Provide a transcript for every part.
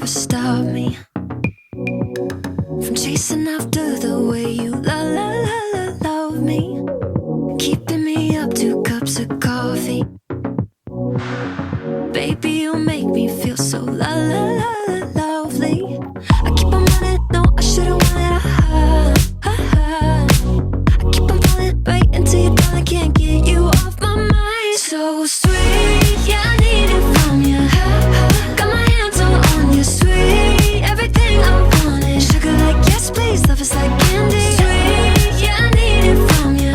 ever stop me from chasing after the way you love me, keeping me up 2 cups of coffee. Baby, you make me feel so lovely. I keep on running, no, I shouldn't want it. I keep on falling right into your thought, I can't get you off my mind. So sweet, yeah, I need it from you. Got my hands all on you, sweet. Everything I want is sugar like yes, please. Love is like candy. Sweet, yeah, I need it from you.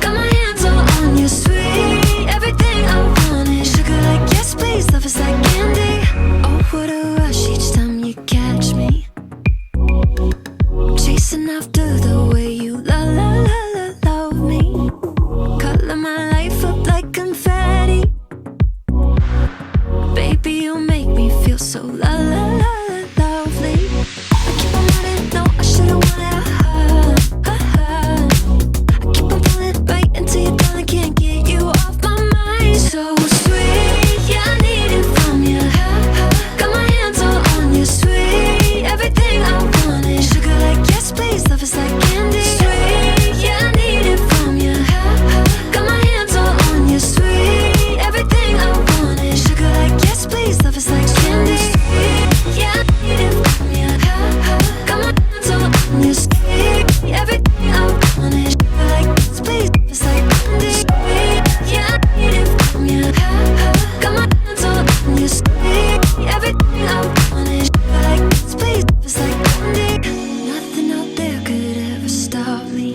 Got my hands all on you, sweet. Everything I want is sugar like yes, please. Love is like candy. Oh, what a rush each time you catch me chasing after the way you love me. Color my life up like confetti. Baby, you make me feel so lovely. I keep on running, no, I shouldn't want it. I keep on falling right into your thought, I can't get you off my mind. So sweet, yeah, I need it from you. Got my hands all on you, sweet. Everything I want is sugar like yes, please. Love is like candy. Sweet, yeah, I need it from you. Got my hands all on you, sweet. Everything I want is sugar like yes, please. Love is like candy. Sweet, yeah, I need it from you. Got my hands all on you, sweet. Everything I want is sugar like yes, please. Love is like candy. Sweet, yeah, I need it from you. Got my hands all on you, sweet. Everything I want is sugar like yes, please. Love is like candy. Nothing out there could ever stop me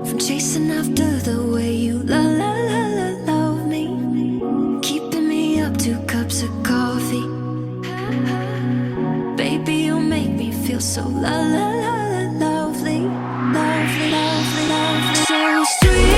from chasing after the way you love me, keeping me up 2 cups of coffee. Baby, you make me feel so lovely. So sweet.